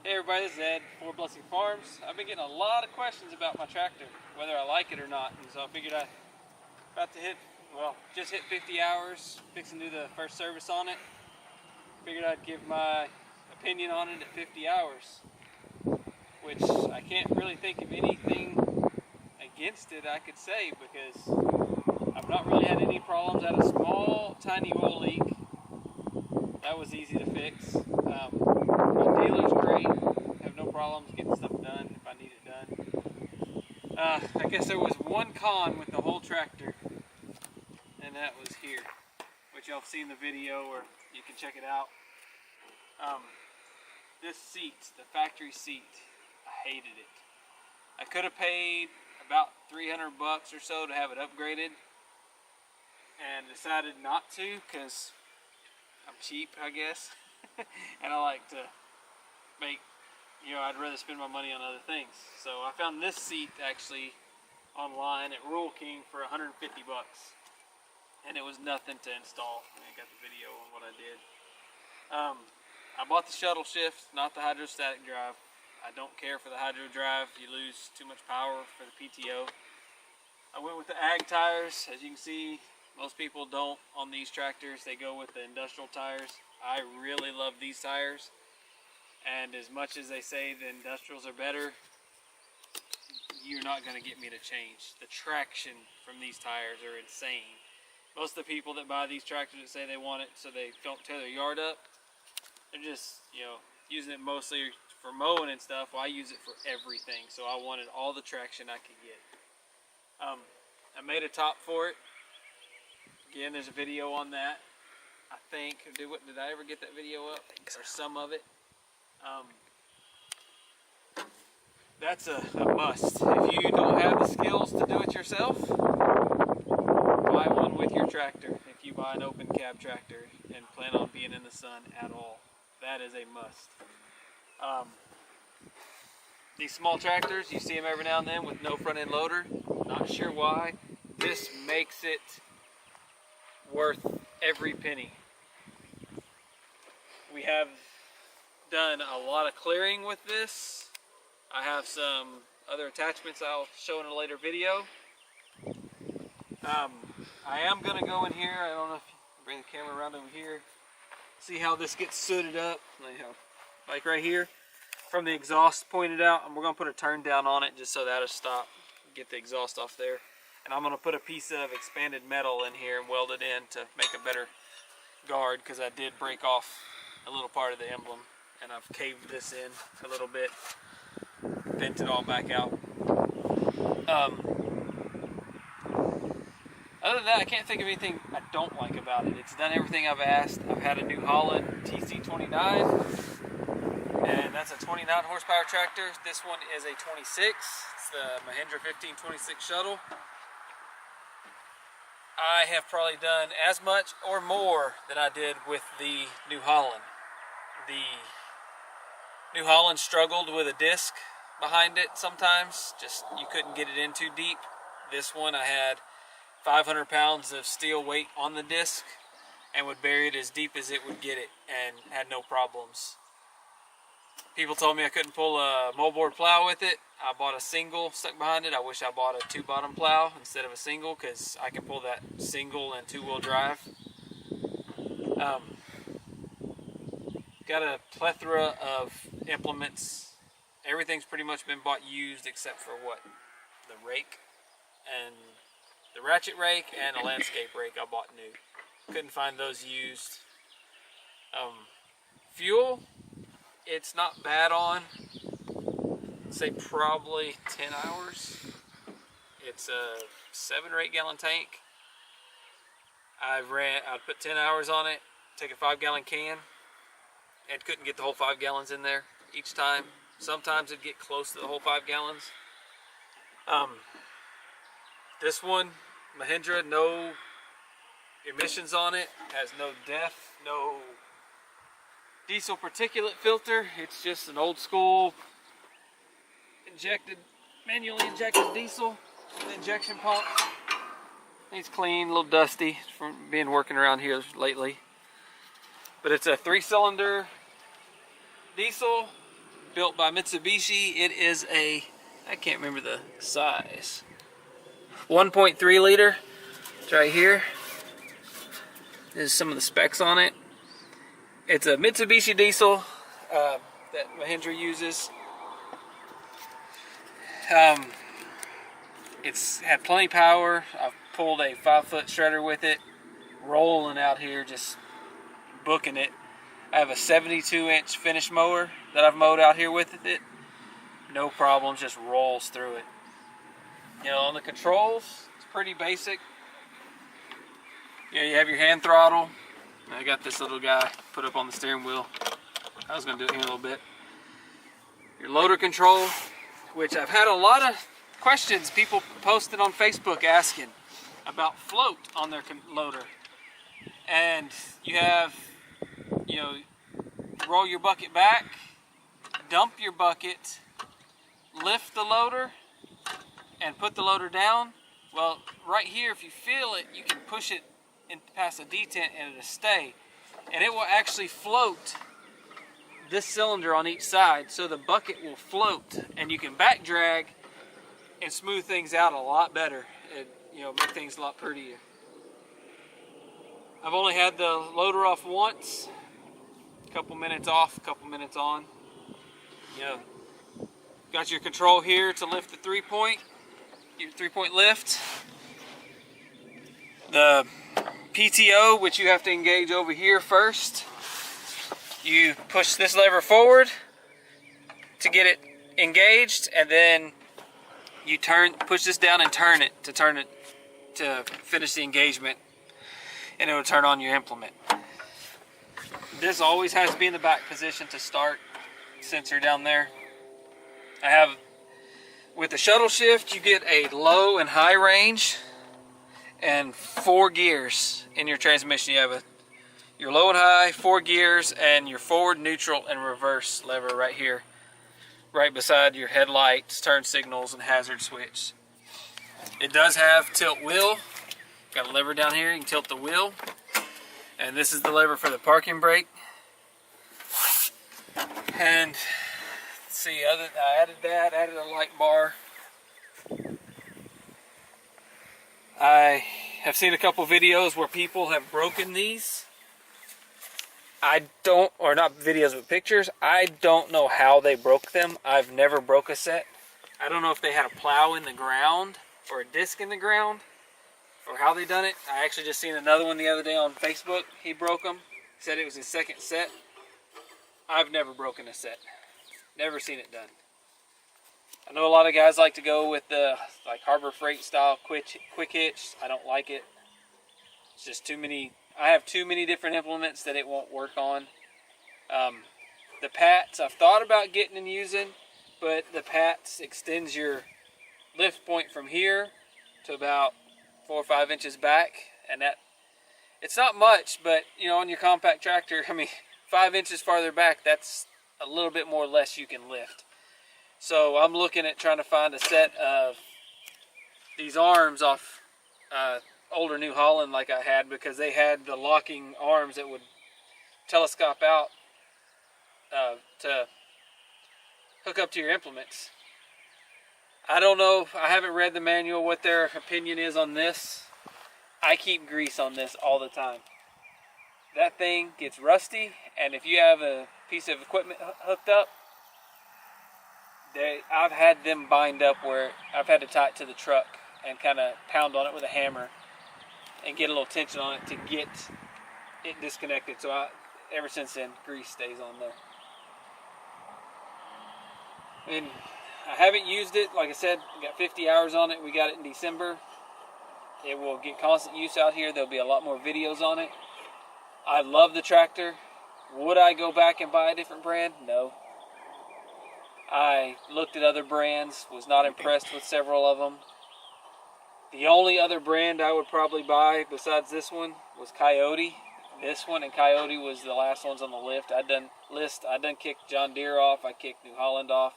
Hey everybody, this is Ed, 4 Blessing Farms. I've been getting a lot of questions about my tractor, whether I like it or not, and so I figured just hit 50 hours, fixing to do the first service on it. Figured I'd give my opinion on it at 50 hours, which I can't really think of anything against it I could say, because I've not really had any problems. I had a small, tiny oil leak. That was easy to fix. My dealer's great. Have no problems getting stuff done if I need it done. I guess there was one con with the whole tractor, and that was here, which y'all have seen the video, or you can check it out. This seat, the factory seat, I hated it. I could have paid about $300 or so to have it upgraded, and decided not to because I'm cheap, I guess. And I like to make, I'd rather spend my money on other things. So I found this seat actually online at Rural King for 150 bucks. And it was nothing to install. I got the video on what I did. I bought the shuttle shift, not the hydrostatic drive. I don't care for the hydro drive. You lose too much power for the PTO. I went with the ag tires. As you can see, most people don't on these tractors. They go with the industrial tires. I really love these tires. And as much as they say the industrials are better, you're not going to get me to change. The traction from these tires are insane. Most of the people that buy these tractors that say they want it so they don't tear their yard up, they're just, using it mostly for mowing and stuff. Well, I use it for everything, so I wanted all the traction I could get. I made a top for it. Again, there's a video on that. I think, did I ever get that video up? Or some of it? That's a must. If you don't have the skills to do it yourself, buy one with your tractor. If you buy an open cab tractor and plan on being in the sun at all, that is a must. These small tractors, you see them every now and then with no front end loader. Not sure why. This makes it worth every penny. We have done a lot of clearing with this. I have some other attachments I'll show in a later video. I am going to go in here. I don't know if you can bring the camera around over here. See how this gets sooted up. Like right here. From the exhaust pointed out. And we're going to put a turn down on it just so that'll stop. Get the exhaust off there. And I'm going to put a piece of expanded metal in here and weld it in to make a better guard, because I did break off a little part of the emblem, and I've caved this in a little bit, bent it all back out. Other than that, I can't think of anything I don't like about it. It's done everything I've asked. I've had a New Holland TC29, and that's a 29 horsepower tractor. This one is a 26. It's the Mahindra 1526 Shuttle. I have probably done as much or more than I did with the New Holland. The New Holland struggled with a disc behind it sometimes. Just, you couldn't get it in too deep. This one, I had 500 pounds of steel weight on the disc and would bury it as deep as it would get it and had no problems. People told me I couldn't pull a moldboard plow with it. I bought a single stuck behind it. I wish I bought a 2-bottom plow instead of a single, because I can pull that single and 2-wheel drive. Got a plethora of implements. Everything's pretty much been bought used except for the rake and the ratchet rake and a landscape rake I bought new. Couldn't find those used. Fuel, it's not bad on. Say probably 10 hours. It's a 7 or 8 gallon tank. I'd put 10 hours on it, take a 5-gallon can, and couldn't get the whole 5 gallons in there each time. Sometimes it'd get close to the whole 5 gallons. This one, Mahindra, no emissions on it, has no DEF, no diesel particulate filter. It's just an old school manually injected diesel with injection pump. It's clean, a little dusty from being working around here lately. But it's a 3-cylinder diesel built by Mitsubishi. It is a, I can't remember the size, 1.3 liter. It's right here. There's some of the specs on it. It's a Mitsubishi diesel that Mahindra uses. It's had plenty of power. I've pulled a 5-foot shredder with it, rolling out here, just booking it. I have a 72-inch finish mower that I've mowed out here with it. No problem, just rolls through it. You know, on the controls, it's pretty basic. Yeah, you have your hand throttle. I got this little guy put up on the steering wheel. I was going to do it in a little bit. Your loader control, which I've had a lot of questions people posted on Facebook asking about float on their loader. And you have, you know, roll your bucket back, dump your bucket, lift the loader, and put the loader down. Well, right here, if you feel it, you can push it past a detent and it'll stay. And it will actually float this cylinder on each side, so the bucket will float, and you can back drag and smooth things out a lot better, and you know, make things a lot prettier. I've only had the loader off once, a couple minutes off, a couple minutes on. You know, got your control here to lift the 3-point, your 3-point lift. The PTO, which you have to engage over here first. You push this lever forward to get it engaged, and then you push this down and turn it to finish the engagement, and it will turn on your implement. This always has to be in the back position to start. Sensor down there. I have, with the shuttle shift, you get a low and high range and 4 gears in your transmission. You have your low and high, 4 gears, and your forward, neutral, and reverse lever right here, right beside your headlights, turn signals, and hazard switch. It does have tilt wheel. Got a lever down here, you can tilt the wheel. And this is the lever for the parking brake. And let's see, I added that, added a light bar. I have seen a couple videos where people have broken these. I don't, or not videos but pictures, I don't know how they broke them. I've never broke a set. I don't know if they had a plow in the ground or a disc in the ground or how they done it. I actually just seen another one the other day on Facebook. He broke them. He said it was his second set. I've never broken a set. Never seen it done. I know a lot of guys like to go with the like Harbor Freight style quick hitch. I don't like it. It's just too many. I have too many different implements that it won't work on. The PATs I've thought about getting and using, but the PATs extends your lift point from here to about 4 or 5 inches back, and that it's not much, but you know, on your compact tractor, I mean, 5 inches farther back, that's a little bit more less you can lift. So I'm looking at trying to find a set of these arms off older New Holland like I had, because they had the locking arms that would telescope out to hook up to your implements. I don't know, I haven't read the manual what their opinion is on this. I keep grease on this all the time. That thing gets rusty, and if you have a piece of equipment hooked up, I've had them bind up where I've had to tie it to the truck and kind of pound on it with a hammer and get a little tension on it to get it disconnected. So ever since then, grease stays on there. And I haven't used it. Like I said, I got 50 hours on it. We got it in December. It will get constant use out here. There'll be a lot more videos on it. I love the tractor. Would I go back and buy a different brand? No. I looked at other brands, was not impressed with several of them. The only other brand I would probably buy besides this one was Coyote. This one and Coyote was the last ones on the list. I done kicked John Deere off. I kicked New Holland off.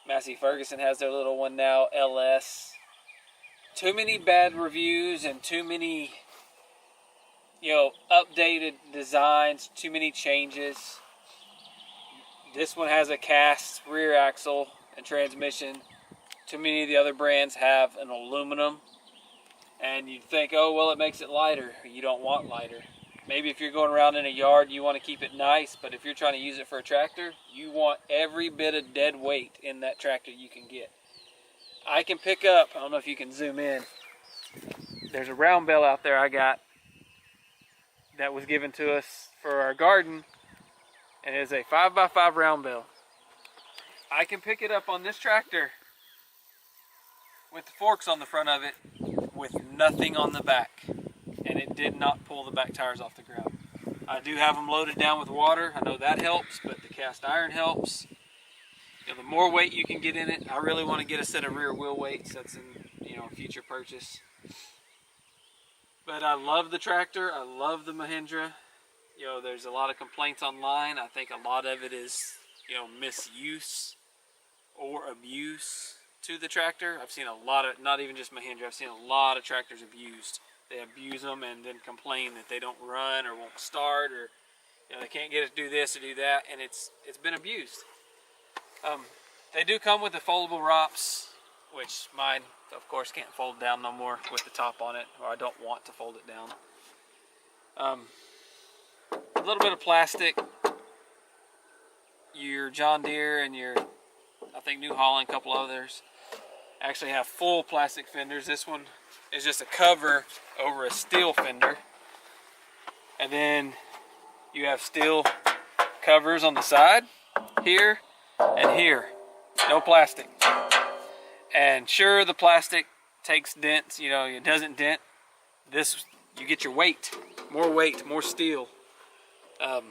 Massey Ferguson has their little one now, LS. Too many bad reviews and too many, you know, updated designs, too many changes. This one has a cast rear axle and transmission. Too many of the other brands have an aluminum. And you'd think, oh, well, it makes it lighter. You don't want lighter. Maybe if you're going around in a yard, you want to keep it nice, but if you're trying to use it for a tractor, you want every bit of dead weight in that tractor you can get. I can pick up, I don't know if you can zoom in, there's a round bell out there I got that was given to us for our garden, and it is a 5x5 round bell. I can pick it up on this tractor with the forks on the front of it with nothing on the back. And it did not pull the back tires off the ground. I do have them loaded down with water. I know that helps, but the cast iron helps. You know, the more weight you can get in it, I really want to get a set of rear wheel weights. That's in, you know, a future purchase. But I love the tractor. I love the Mahindra. You know, there's a lot of complaints online. I think a lot of it is, you know, misuse or abuse to the tractor. I've seen a lot of, not even just Mahindra, I've seen a lot of tractors abused. They abuse them and then complain that they don't run or won't start, or you know, they can't get it to do this or do that, and it's been abused. They do come with the foldable ROPS, which mine, of course, can't fold down no more with the top on it, or I don't want to fold it down. A little bit of plastic. Your John Deere and your, I think, New Holland, a couple others, actually have full plastic fenders. This one is just a cover over a steel fender, and then you have steel covers on the side here and here, no plastic. And sure, the plastic takes dents, you know, it doesn't dent. This, you get your weight, more steel. I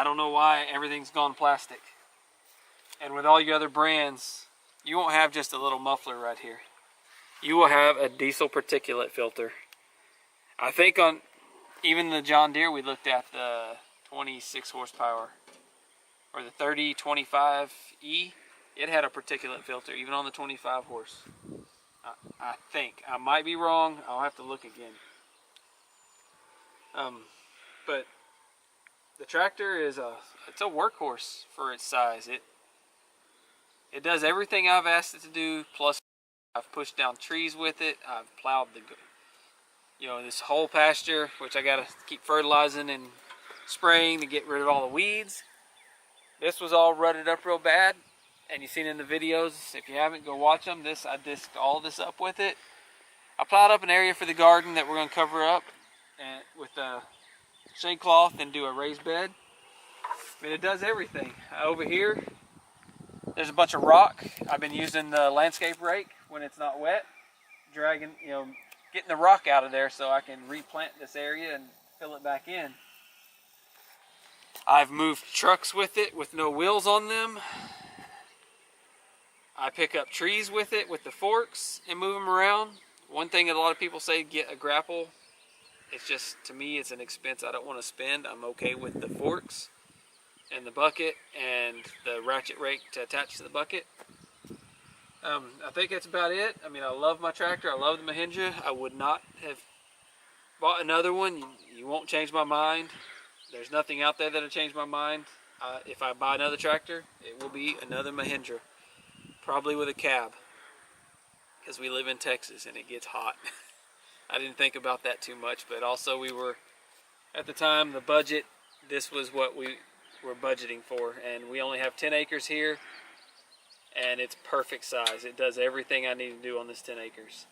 don't know why everything's gone plastic. And with all your other brands, you won't have just a little muffler right here. You will have a diesel particulate filter. I think on even the John Deere, we looked at the 26 horsepower or the 3025E, it had a particulate filter even on the 25 horse. I think. I might be wrong. I'll have to look again. But the tractor is it's a workhorse for its size. It does everything I've asked it to do, plus I've pushed down trees with it. I've plowed this whole pasture, which I gotta keep fertilizing and spraying to get rid of all the weeds. This was all rutted up real bad, and you've seen in the videos. If you haven't, go watch them. I disked all this up with it. I plowed up an area for the garden that we're gonna cover up and with a shade cloth and do a raised bed. I mean, it does everything. Over here, there's a bunch of rock. I've been using the landscape rake when it's not wet, dragging, getting the rock out of there so I can replant this area and fill it back in. I've moved trucks with it with no wheels on them. I pick up trees with it with the forks and move them around. One thing that a lot of people say, get a grapple. It's just, to me, it's an expense I don't want to spend. I'm okay with the forks and the bucket and the ratchet rake to attach to the bucket. I think that's about it. I mean, I love my tractor. I love the Mahindra. I would not have bought another one. You won't change my mind. There's nothing out there that'll change my mind. If I buy another tractor, it will be another Mahindra, probably with a cab, because we live in Texas and it gets hot. I didn't think about that too much, but also we were, at the time, the budget, this was what we were budgeting for, and we only have 10 acres here, and it's perfect size. It does everything I need to do on this 10 acres.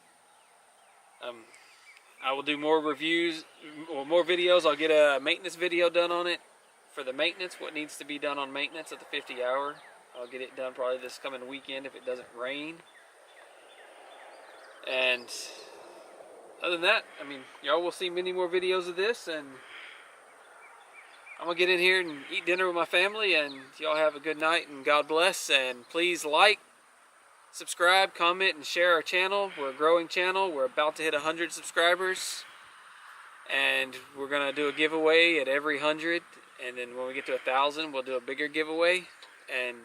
I will do more reviews or more videos. I'll get a maintenance video done on it for the maintenance, what needs to be done on maintenance at the 50 hour. I'll get it done probably this coming weekend if it doesn't rain. And other than that, I mean, y'all will see many more videos of this, and I'm going to get in here and eat dinner with my family, and y'all have a good night, and God bless, and please like, subscribe, comment, and share our channel. We're a growing channel. We're about to hit 100 subscribers, and we're going to do a giveaway at every 100, and then when we get to 1,000, we'll do a bigger giveaway, and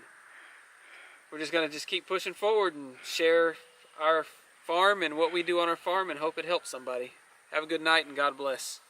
we're just going to keep pushing forward and share our farm and what we do on our farm and hope it helps somebody. Have a good night, and God bless.